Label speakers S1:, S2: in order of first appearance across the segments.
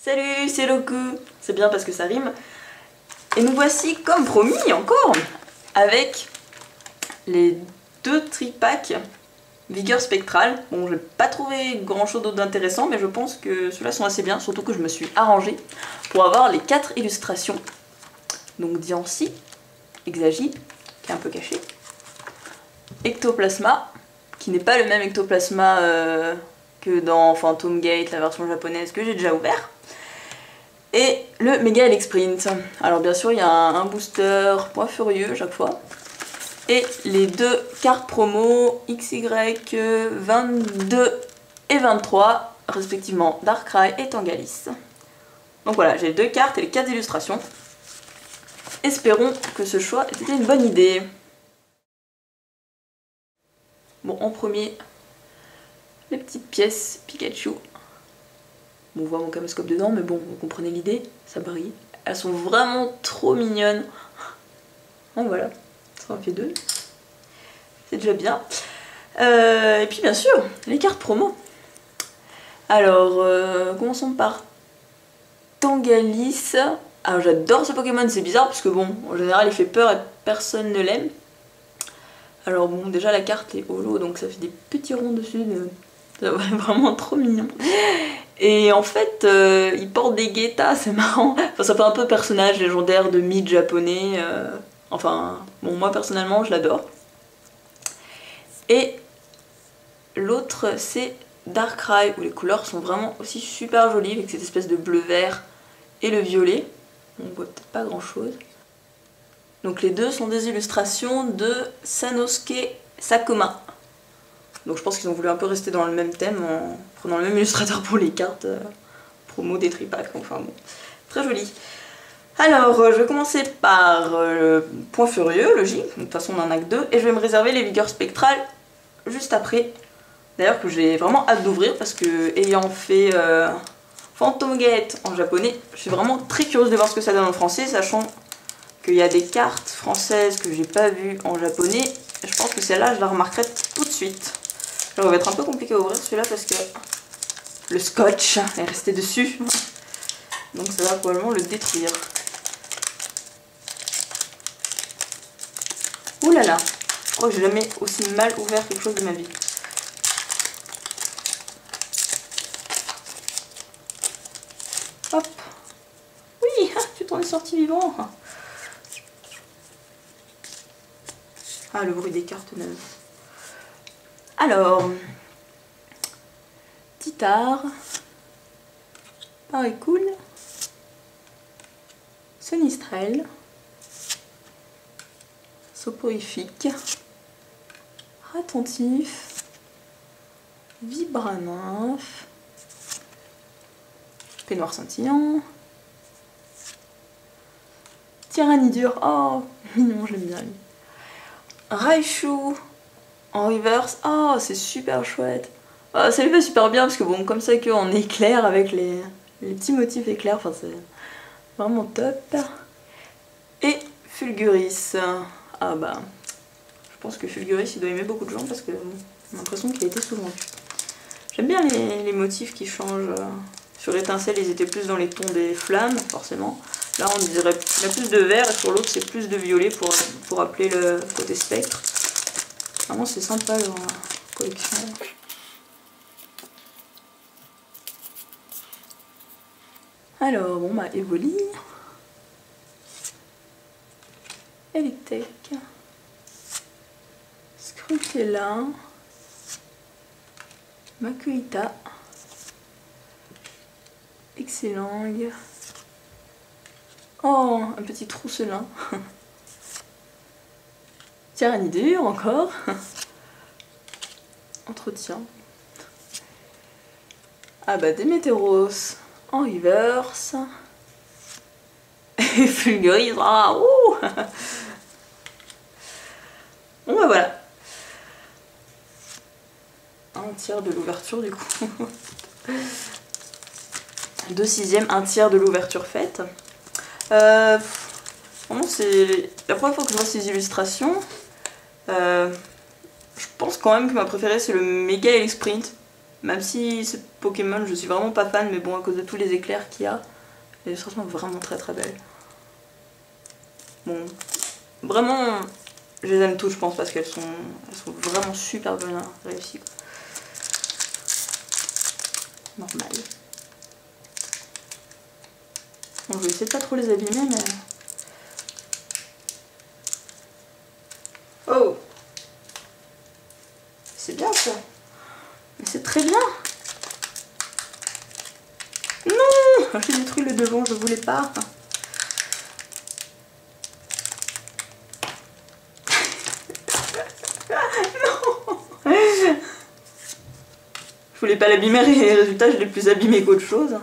S1: Salut, c'est Loku. C'est bien parce que ça rime. Et nous voici, comme promis, encore, avec les 2 tripacks Vigueur Spectrale. Bon, j'ai pas trouvé grand chose d'autre d'intéressant, mais je pense que ceux-là sont assez bien, surtout que je me suis arrangée pour avoir les 4 illustrations. Donc Diancie, Exagi, qui est un peu caché, Ectoplasma, qui n'est pas le même Ectoplasma que dans Phantom Gate, la version japonaise que j'ai déjà ouvert, et le Mega Elix Print. Alors bien sûr il y a un booster Point Furieux chaque fois, et les 2 cartes promo XY 22 et 23, respectivement Darkrai et Tangalis. Donc voilà, j'ai les 2 cartes et les 4 illustrations. Espérons que ce choix était une bonne idée. Bon, en premier, les petites pièces Pikachu. Bon, on voit mon caméscope dedans, mais bon, vous comprenez l'idée, ça brille. Elles sont vraiment trop mignonnes. Donc voilà, ça en fait 2. C'est déjà bien. Et puis bien sûr, les cartes promo. Alors, commençons par Tangalis. Alors j'adore ce Pokémon, c'est bizarre parce que bon, en général il fait peur et personne ne l'aime. Alors bon, déjà la carte est holo, donc ça fait des petits ronds dessus, c'est vraiment trop mignon. Et en fait, il porte des guettas, c'est marrant. Enfin, ça fait un peu personnage légendaire de mythe japonais. Enfin, bon, moi personnellement, je l'adore. Et l'autre, c'est Darkrai, où les couleurs sont vraiment aussi super jolies, avec cette espèce de bleu-vert et le violet. On voit peut-être pas grand-chose. Donc les 2 sont des illustrations de Sanosuke Sakuma. Donc je pense qu'ils ont voulu un peu rester dans le même thème en prenant le même illustrateur pour les cartes promo des tripacks. Enfin bon, très joli. Alors je vais commencer par Point Furieux, logique. De toute façon on en a que 2. Et je vais me réserver les Vigueur Spectrale juste après. D'ailleurs que j'ai vraiment hâte d'ouvrir parce que ayant fait Phantom Gate en japonais, je suis vraiment très curieuse de voir ce que ça donne en français, sachant qu'il y a des cartes françaises que j'ai pas vues en japonais. Je pense que celle-là, je la remarquerai tout de suite. Ça va être un peu compliqué à ouvrir celui-là parce que le scotch est resté dessus. Donc ça va probablement le détruire. Ouh là là, je crois que j'ai jamais aussi mal ouvert quelque chose de ma vie. Hop. Oui, tu t'en es sorti vivant. Ah, le bruit des cartes neuves. Alors, Titar, Paris Cool, Sonistrel, Soporifique, Attentif, Vibranymph, Peignoir scintillant, Tyrannidure, oh, mignon, j'aime bien lui. Raichu en reverse, oh c'est super chouette. Ça lui fait super bien parce que bon, comme ça qu'en éclair avec les petits motifs éclairs, enfin c'est vraiment top. Et Fulguris, ah bah je pense que Fulguris il doit aimer beaucoup de gens parce que j'ai l'impression qu'il a été souvent vu. J'aime bien les motifs qui changent. Sur Étincelle ils étaient plus dans les tons des flammes forcément. Là on dirait il y a plus de vert et sur l'autre c'est plus de violet pour appeler le côté spectre. Vraiment c'est sympa leur collection. Alors bon bah Evoli, Electek, Scrutella, Makuhita, Excellang. Oh, un petit trousselin. Tyrannidure encore. Entretien. Ah bah Démétéros en reverse. Et Fulguris. Ah ouh. Bon bah voilà. Un tiers de l'ouverture du coup. 2/6, un tiers de l'ouverture faite. Vraiment c'est la première fois que je vois ces illustrations. Je pense quand même que ma préférée c'est le Mega Elix Print. Même si ce Pokémon, je suis vraiment pas fan, mais bon, à cause de tous les éclairs qu'il y a, l'illustration est vraiment très très belle. Bon, vraiment, je les aime toutes, je pense, parce qu'elles sont vraiment super bien réussies. Normal. Bon, je vais essayer de pas trop les abîmer, mais... Oh! C'est bien ça! Mais c'est très bien! Non! J'ai détruit le devant, je voulais pas. Non! Je voulais pas l'abîmer et résultat je l'ai plus abîmé qu'autre chose.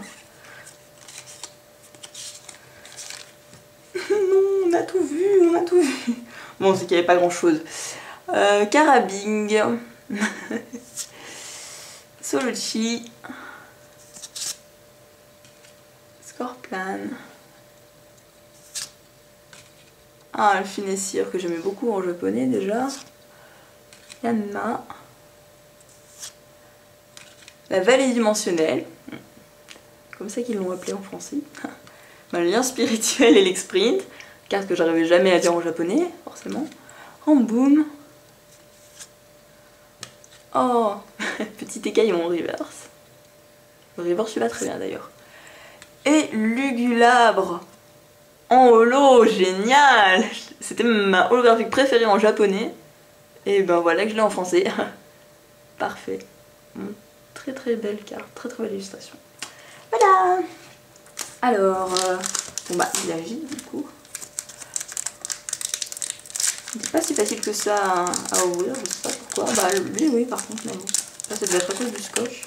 S1: Non, on a tout vu, on a tout vu. Bon, c'est qu'il n'y avait pas grand chose. Carabing. Solochi. Scorplan. Ah, le Finessir que j'aimais beaucoup en japonais déjà. Yanma. La vallée dimensionnelle. Comme ça qu'ils l'ont appelé en français. Le lien spirituel et l'exprint. Carte que j'arrivais jamais à dire en japonais, forcément. Ramboom. Oh, petit écaillon en reverse. Le reverse lui va très bien d'ailleurs. Et Lugulabre en holo, génial! C'était ma holographique préférée en japonais. Et ben voilà que je l'ai en français. Parfait. Très très belle carte, très très belle illustration. Voilà! Alors, bon bah il agit du coup. C'est pas si facile que ça à ouvrir, je sais pas pourquoi. Bah lui oui par contre, mais bon. Ça devait être à cause du scotch.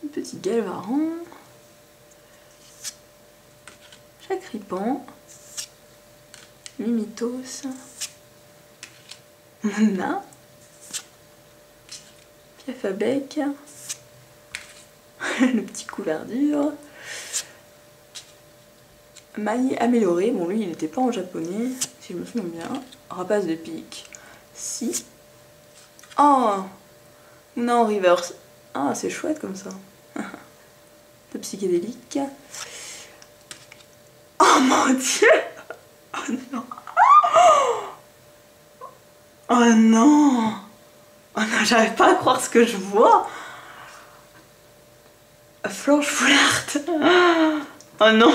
S1: Un petit Galvaran. Chacripan. Mimitos. Mona. Piafabec. Le petit couverture. Maille amélioré, bon lui il n'était pas en japonais, si je me souviens bien. Rapace de pique. Si. Oh non, reverse. Ah c'est chouette comme ça. De psychédélique. Oh mon dieu. Oh non. Oh non. Oh non, j'arrive pas à croire ce que je vois. Flanche Foulard. Oh non.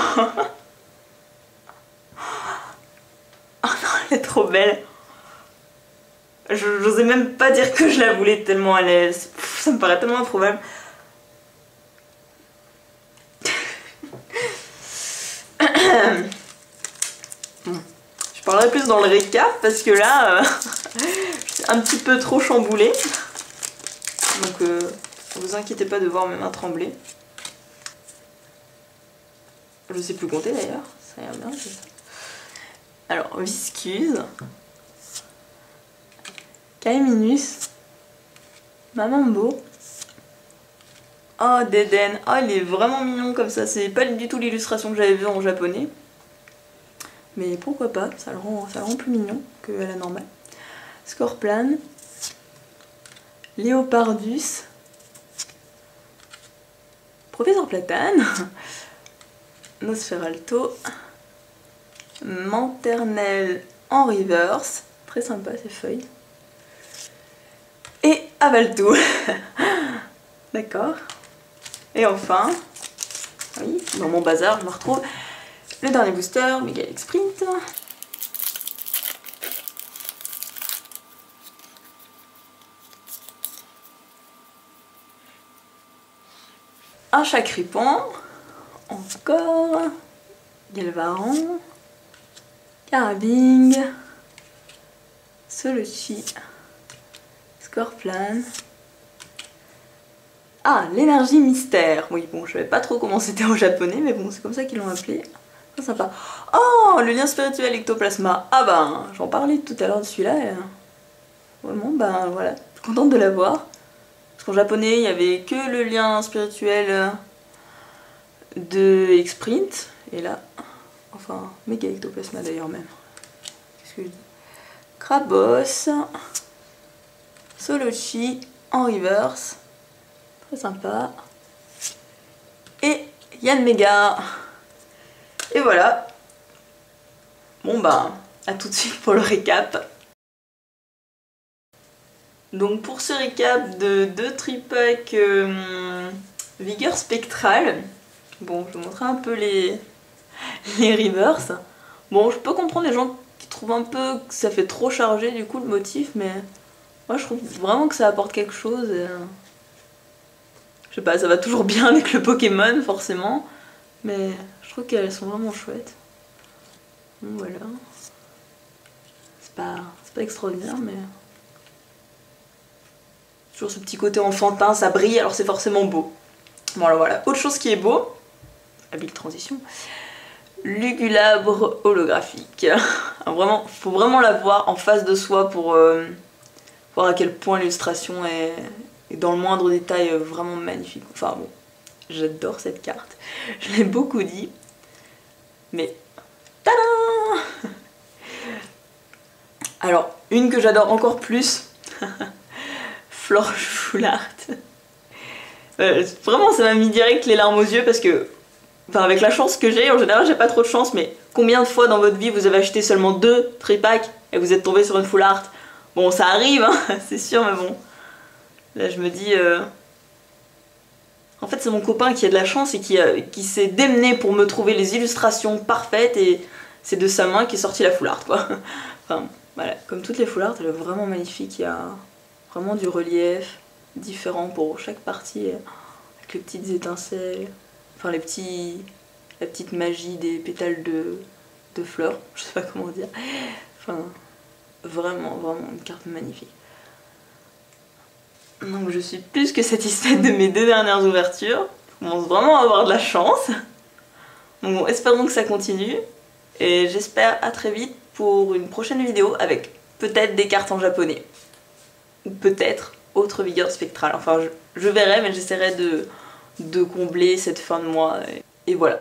S1: Oh non, elle est trop belle. J'osais même pas dire que je la voulais tellement elle est... Ça me paraît tellement improbable. Bon. Je parlerai plus dans le récap parce que là, je suis un petit peu trop chamboulée. Donc, ne vous inquiétez pas de voir mes mains trembler. Je sais plus compter d'ailleurs, ça ira bien. Alors, Viscuse. Kaiminus. Mamambo. Oh, Deden. Oh, il est vraiment mignon comme ça. C'est pas du tout l'illustration que j'avais vue en japonais. Mais pourquoi pas, ça le rend plus mignon que à la normale. Scorplan. Léopardus. Professeur Platane. Nosferalto. Manternelle en reverse. Très sympa ces feuilles. Et Avalto. D'accord. Et enfin, oui, dans mon bazar, je me retrouve le dernier booster, Megalex Sprint. Un Chacripan. Encore. Galvaran. Carabing. Solochi. Scorplan. Ah, l'énergie mystère. Oui, bon, je savais pas trop comment c'était en japonais, mais bon, c'est comme ça qu'ils l'ont appelé. Très sympa. Oh, le lien spirituel ectoplasma. Ah ben, j'en parlais tout à l'heure de celui-là. Vraiment, ben voilà, je suis contente de l'avoir. Parce qu'en japonais, il n'y avait que le lien spirituel de X-Print. Et là, enfin, méga ectoplasma d'ailleurs même. excuse. Krabos, Solochi en reverse, très sympa. Et Yanmega. Et voilà. Bon bah, à tout de suite pour le récap. Donc pour ce récap de 2 tripacks vigueur spectrale, bon je vais vous montrer un peu les reverse. Bon, je peux comprendre les gens qui trouvent un peu que ça fait trop chargé du coup le motif, mais moi je trouve vraiment que ça apporte quelque chose. Et, je sais pas, ça va toujours bien avec le Pokémon forcément, mais je trouve qu'elles sont vraiment chouettes. Donc voilà. C'est pas extraordinaire, mais toujours ce petit côté enfantin, ça brille, alors c'est forcément beau. Bon alors voilà, autre chose qui est beau, habile transition, Lugulabre holographique. Vraiment, faut vraiment la voir en face de soi pour voir à quel point l'illustration est dans le moindre détail vraiment magnifique. Enfin bon, j'adore cette carte, je l'ai beaucoup dit, mais tadam! Alors, une que j'adore encore plus, Florge Full Art. Vraiment, ça m'a mis direct les larmes aux yeux parce que, enfin, avec la chance que j'ai, en général, j'ai pas trop de chance, mais combien de fois dans votre vie vous avez acheté seulement 2 tripacks et vous êtes tombé sur une Full Art? Bon, ça arrive, hein, c'est sûr, mais bon. Là, je me dis. En fait, c'est mon copain qui a de la chance et qui s'est démené pour me trouver les illustrations parfaites et c'est de sa main qui est sortie la Full Art, quoi. Enfin, voilà, comme toutes les Full Art, elle est vraiment magnifique. Il y a vraiment du relief différent pour chaque partie, avec les petites étincelles, enfin la petite magie des pétales de fleurs, je sais pas comment dire. Enfin, vraiment une carte magnifique. Donc je suis plus que satisfaite de mes 2 dernières ouvertures. Je commence vraiment à avoir de la chance. Donc bon, espérons que ça continue. Et j'espère à très vite pour une prochaine vidéo avec peut-être des cartes en japonais. Ou peut-être autre vigueur spectrale. Enfin je verrai, mais j'essaierai de combler cette fin de mois. Et voilà.